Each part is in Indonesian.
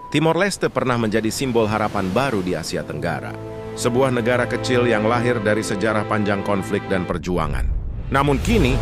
Timor Leste pernah menjadi simbol harapan baru di Asia Tenggara. Sebuah negara kecil yang lahir dari sejarah panjang konflik dan perjuangan. Namun kini,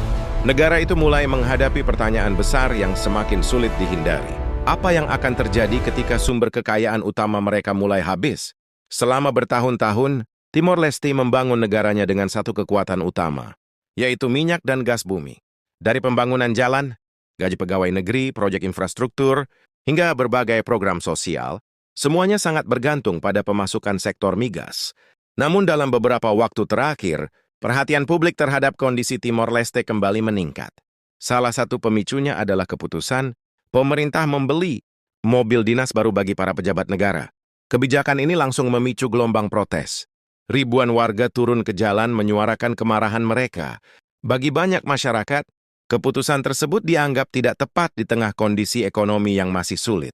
negara itu mulai menghadapi pertanyaan besar yang semakin sulit dihindari. Apa yang akan terjadi ketika sumber kekayaan utama mereka mulai habis? Selama bertahun-tahun, Timor Leste membangun negaranya dengan satu kekuatan utama, yaitu minyak dan gas bumi. Dari pembangunan jalan, gaji pegawai negeri, proyek infrastruktur, hingga berbagai program sosial, semuanya sangat bergantung pada pemasukan sektor migas. Namun dalam beberapa waktu terakhir, perhatian publik terhadap kondisi Timor Leste kembali meningkat. Salah satu pemicunya adalah keputusan pemerintah membeli mobil dinas baru bagi para pejabat negara. Kebijakan ini langsung memicu gelombang protes. Ribuan warga turun ke jalan menyuarakan kemarahan mereka. Bagi banyak masyarakat, keputusan tersebut dianggap tidak tepat di tengah kondisi ekonomi yang masih sulit.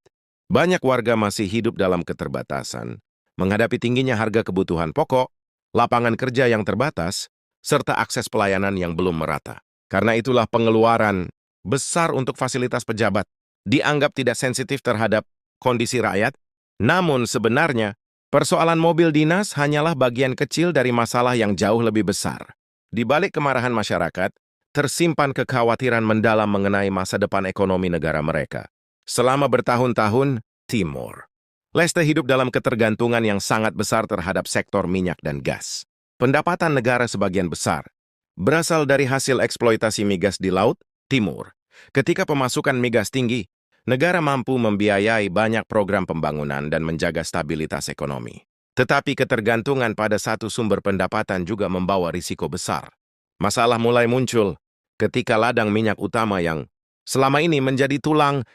Banyak warga masih hidup dalam keterbatasan, menghadapi tingginya harga kebutuhan pokok, lapangan kerja yang terbatas, serta akses pelayanan yang belum merata. Karena itulah pengeluaran besar untuk fasilitas pejabat dianggap tidak sensitif terhadap kondisi rakyat. Namun sebenarnya, persoalan mobil dinas hanyalah bagian kecil dari masalah yang jauh lebih besar. Di balik kemarahan masyarakat, tersimpan kekhawatiran mendalam mengenai masa depan ekonomi negara mereka. Selama bertahun-tahun, Timor Leste hidup dalam ketergantungan yang sangat besar terhadap sektor minyak dan gas. Pendapatan negara sebagian besar berasal dari hasil eksploitasi migas di Laut Timur. Ketika pemasukan migas tinggi, negara mampu membiayai banyak program pembangunan dan menjaga stabilitas ekonomi. Tetapi ketergantungan pada satu sumber pendapatan juga membawa risiko besar. Masalah mulai muncul ketika ladang minyak utama yang selama ini menjadi tulang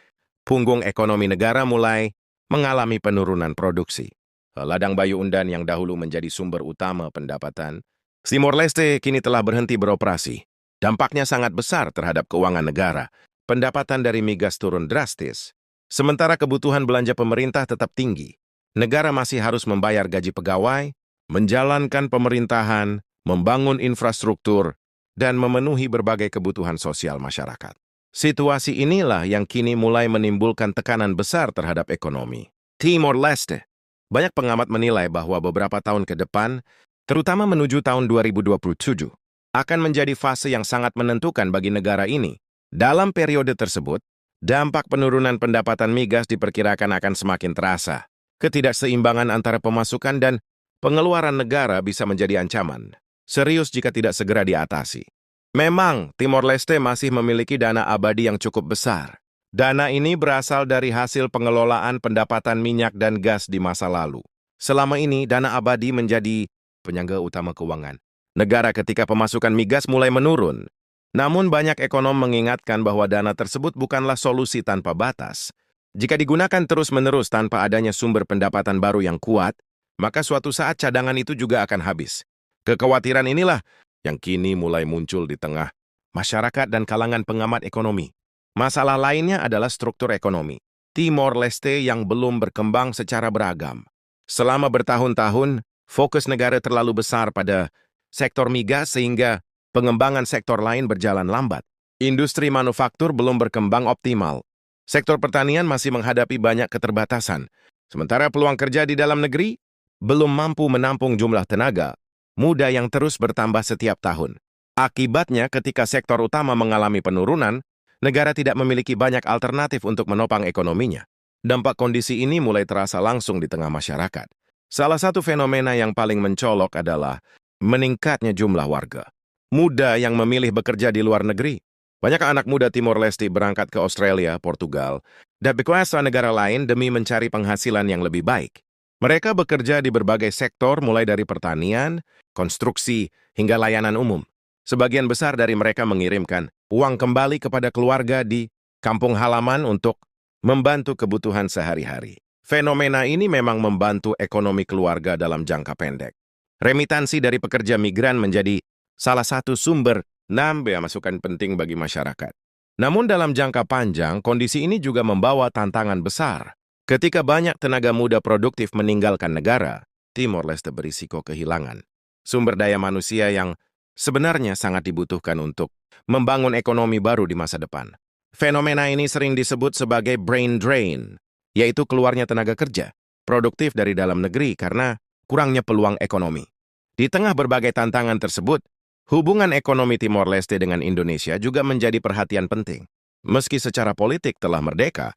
punggung ekonomi negara mulai mengalami penurunan produksi. Ladang Bayu Undan yang dahulu menjadi sumber utama pendapatan, Timor Leste kini telah berhenti beroperasi. Dampaknya sangat besar terhadap keuangan negara. Pendapatan dari migas turun drastis. Sementara kebutuhan belanja pemerintah tetap tinggi. Negara masih harus membayar gaji pegawai, menjalankan pemerintahan, membangun infrastruktur, dan memenuhi berbagai kebutuhan sosial masyarakat. Situasi inilah yang kini mulai menimbulkan tekanan besar terhadap ekonomi Timor Leste. Banyak pengamat menilai bahwa beberapa tahun ke depan, terutama menuju tahun 2027, akan menjadi fase yang sangat menentukan bagi negara ini. Dalam periode tersebut, dampak penurunan pendapatan migas diperkirakan akan semakin terasa. Ketidakseimbangan antara pemasukan dan pengeluaran negara bisa menjadi ancaman serius jika tidak segera diatasi. Memang, Timor Leste masih memiliki dana abadi yang cukup besar. Dana ini berasal dari hasil pengelolaan pendapatan minyak dan gas di masa lalu. Selama ini, dana abadi menjadi penyangga utama keuangan negara ketika pemasukan migas mulai menurun. Namun banyak ekonom mengingatkan bahwa dana tersebut bukanlah solusi tanpa batas. Jika digunakan terus-menerus tanpa adanya sumber pendapatan baru yang kuat, maka suatu saat cadangan itu juga akan habis. Kekhawatiran inilah yang kini mulai muncul di tengah masyarakat dan kalangan pengamat ekonomi. Masalah lainnya adalah struktur ekonomi Timor Leste yang belum berkembang secara beragam. Selama bertahun-tahun, fokus negara terlalu besar pada sektor migas sehingga pengembangan sektor lain berjalan lambat. Industri manufaktur belum berkembang optimal. Sektor pertanian masih menghadapi banyak keterbatasan. Sementara peluang kerja di dalam negeri belum mampu menampung jumlah tenaga muda yang terus bertambah setiap tahun. Akibatnya, ketika sektor utama mengalami penurunan, negara tidak memiliki banyak alternatif untuk menopang ekonominya. Dampak kondisi ini mulai terasa langsung di tengah masyarakat. Salah satu fenomena yang paling mencolok adalah meningkatnya jumlah warga muda yang memilih bekerja di luar negeri. Banyak anak muda Timor Leste berangkat ke Australia, Portugal, dan beberapa negara lain demi mencari penghasilan yang lebih baik. Mereka bekerja di berbagai sektor mulai dari pertanian, konstruksi, hingga layanan umum. Sebagian besar dari mereka mengirimkan uang kembali kepada keluarga di kampung halaman untuk membantu kebutuhan sehari-hari. Fenomena ini memang membantu ekonomi keluarga dalam jangka pendek. Remitansi dari pekerja migran menjadi salah satu sumber masukan penting bagi masyarakat. Namun dalam jangka panjang, kondisi ini juga membawa tantangan besar. Ketika banyak tenaga muda produktif meninggalkan negara, Timor Leste berisiko kehilangan sumber daya manusia yang sebenarnya sangat dibutuhkan untuk membangun ekonomi baru di masa depan. Fenomena ini sering disebut sebagai brain drain, yaitu keluarnya tenaga kerja produktif dari dalam negeri karena kurangnya peluang ekonomi. Di tengah berbagai tantangan tersebut, hubungan ekonomi Timor Leste dengan Indonesia juga menjadi perhatian penting. Meski secara politik telah merdeka,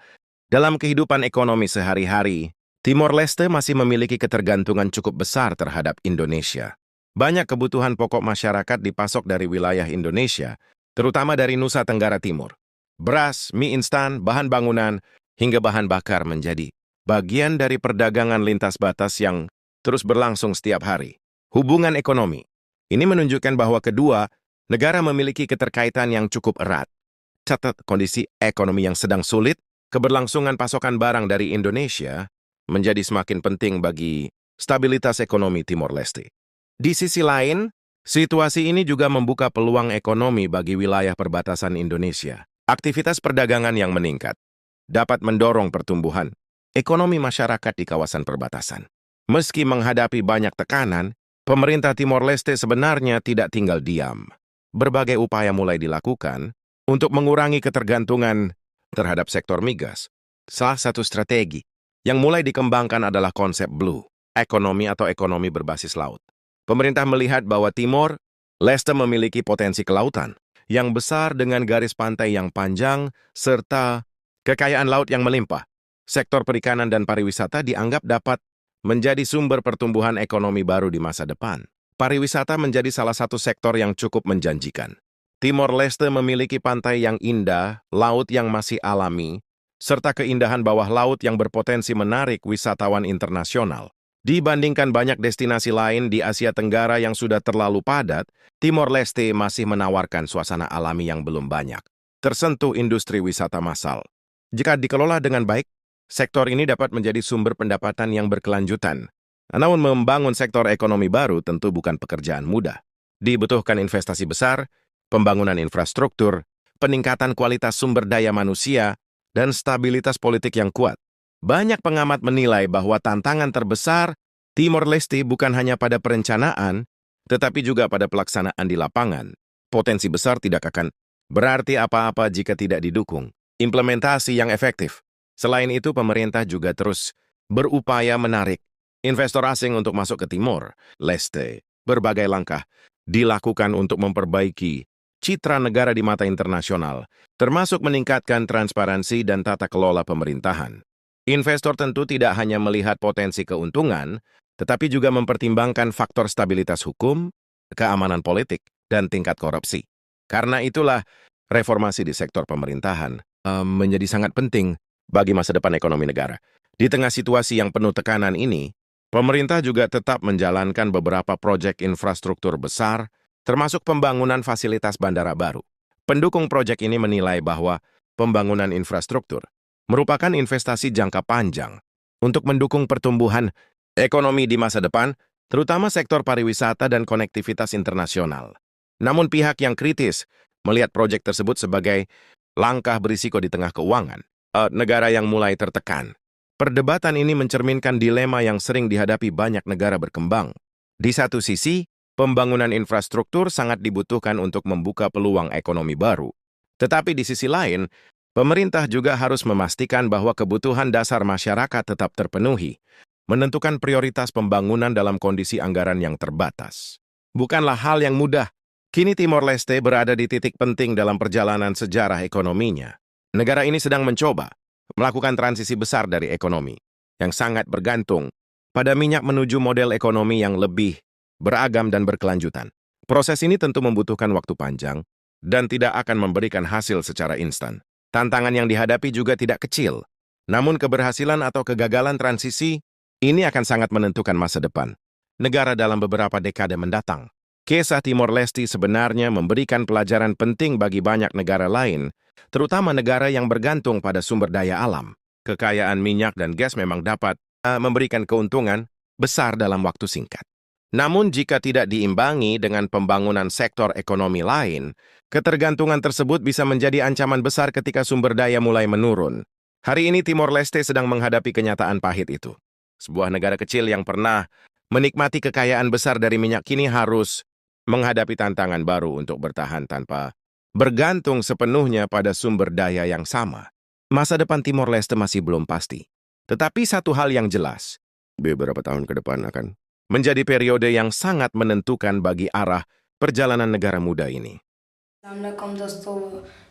dalam kehidupan ekonomi sehari-hari, Timor Leste masih memiliki ketergantungan cukup besar terhadap Indonesia. Banyak kebutuhan pokok masyarakat dipasok dari wilayah Indonesia, terutama dari Nusa Tenggara Timur. Beras, mie instan, bahan bangunan, hingga bahan bakar menjadi bagian dari perdagangan lintas batas yang terus berlangsung setiap hari. Hubungan ekonomi. Ini menunjukkan bahwa kedua negara memiliki keterkaitan yang cukup erat. Catat kondisi ekonomi yang sedang sulit, keberlangsungan pasokan barang dari Indonesia menjadi semakin penting bagi stabilitas ekonomi Timor Leste. Di sisi lain, situasi ini juga membuka peluang ekonomi bagi wilayah perbatasan Indonesia. Aktivitas perdagangan yang meningkat dapat mendorong pertumbuhan ekonomi masyarakat di kawasan perbatasan. Meski menghadapi banyak tekanan, pemerintah Timor Leste sebenarnya tidak tinggal diam. Berbagai upaya mulai dilakukan untuk mengurangi ketergantungan terhadap sektor migas. Salah satu strategi yang mulai dikembangkan adalah konsep blue ekonomi atau ekonomi berbasis laut. Pemerintah melihat bahwa Timor Leste memiliki potensi kelautan yang besar dengan garis pantai yang panjang serta kekayaan laut yang melimpah. Sektor perikanan dan pariwisata dianggap dapat menjadi sumber pertumbuhan ekonomi baru di masa depan. Pariwisata menjadi salah satu sektor yang cukup menjanjikan. Timor Leste memiliki pantai yang indah, laut yang masih alami, serta keindahan bawah laut yang berpotensi menarik wisatawan internasional. Dibandingkan banyak destinasi lain di Asia Tenggara yang sudah terlalu padat, Timor Leste masih menawarkan suasana alami yang belum banyak tersentuh industri wisata massal. Jika dikelola dengan baik, sektor ini dapat menjadi sumber pendapatan yang berkelanjutan. Namun membangun sektor ekonomi baru tentu bukan pekerjaan mudah. Dibutuhkan investasi besar, pembangunan infrastruktur, peningkatan kualitas sumber daya manusia, dan stabilitas politik yang kuat. Banyak pengamat menilai bahwa tantangan terbesar Timor Leste bukan hanya pada perencanaan, tetapi juga pada pelaksanaan di lapangan. Potensi besar tidak akan berarti apa-apa jika tidak didukung implementasi yang efektif. Selain itu, pemerintah juga terus berupaya menarik investor asing untuk masuk ke Timor Leste. Berbagai langkah dilakukan untuk memperbaiki citra negara di mata internasional, termasuk meningkatkan transparansi dan tata kelola pemerintahan. Investor tentu tidak hanya melihat potensi keuntungan, tetapi juga mempertimbangkan faktor stabilitas hukum, keamanan politik, dan tingkat korupsi. Karena itulah, reformasi di sektor pemerintahan menjadi sangat penting bagi masa depan ekonomi negara. Di tengah situasi yang penuh tekanan ini, pemerintah juga tetap menjalankan beberapa proyek infrastruktur besar, termasuk pembangunan fasilitas bandara baru. Pendukung proyek ini menilai bahwa pembangunan infrastruktur merupakan investasi jangka panjang untuk mendukung pertumbuhan ekonomi di masa depan, terutama sektor pariwisata dan konektivitas internasional. Namun pihak yang kritis melihat proyek tersebut sebagai langkah berisiko di tengah keuangan negara yang mulai tertekan. Perdebatan ini mencerminkan dilema yang sering dihadapi banyak negara berkembang. Di satu sisi, pembangunan infrastruktur sangat dibutuhkan untuk membuka peluang ekonomi baru. Tetapi di sisi lain, pemerintah juga harus memastikan bahwa kebutuhan dasar masyarakat tetap terpenuhi, menentukan prioritas pembangunan dalam kondisi anggaran yang terbatas. Bukanlah hal yang mudah. Kini Timor Leste berada di titik penting dalam perjalanan sejarah ekonominya. Negara ini sedang mencoba melakukan transisi besar dari ekonomi, yang sangat bergantung pada minyak menuju model ekonomi yang lebih beragam dan berkelanjutan. Proses ini tentu membutuhkan waktu panjang dan tidak akan memberikan hasil secara instan. Tantangan yang dihadapi juga tidak kecil. Namun keberhasilan atau kegagalan transisi ini akan sangat menentukan masa depan negara dalam beberapa dekade mendatang. Kisah Timor Leste sebenarnya memberikan pelajaran penting bagi banyak negara lain, terutama negara yang bergantung pada sumber daya alam. Kekayaan minyak dan gas memang dapat memberikan keuntungan besar dalam waktu singkat. Namun jika tidak diimbangi dengan pembangunan sektor ekonomi lain, ketergantungan tersebut bisa menjadi ancaman besar ketika sumber daya mulai menurun. Hari ini Timor Leste sedang menghadapi kenyataan pahit itu. Sebuah negara kecil yang pernah menikmati kekayaan besar dari minyak kini harus menghadapi tantangan baru untuk bertahan tanpa bergantung sepenuhnya pada sumber daya yang sama. Masa depan Timor Leste masih belum pasti. Tetapi satu hal yang jelas, beberapa tahun ke depan akan menjadi periode yang sangat menentukan bagi arah perjalanan negara muda ini. अस्सलामुअलैकुम दोस्तों,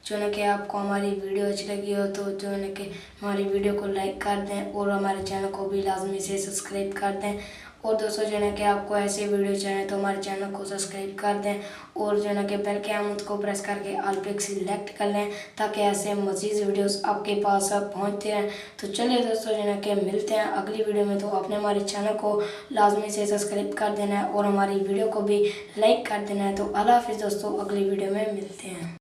जो है कि आपको हमारी वीडियो अच्छी लगी हो तो जो है कि हमारी वीडियो को लाइक कर दें और हमारे चैनल को भी लाजमी से सब्सक्राइब कर दें। और दोस्तों जो है कि आपको ऐसे वीडियो चाहिए तो हमारे चैनल को सब्सक्राइब कर दें और जो है कि बेल के आइकन को प्रेस करके ऑल पे सिलेक्ट कर लें ताकि ऐसे मज़ीद वीडियोस आपके पास पहुंचते रहें। तो चलिए दोस्तों जो है कि मिलते हैं अगली वीडियो में। तो आपने हमारे चैनल को लाजमी से सब्सक्राइब कर देना है और हमारी वीडियो को भी लाइक कर देना है। तो अल्लाह हाफिज़ दोस्तों, अगली वीडियो में मिलते हैं।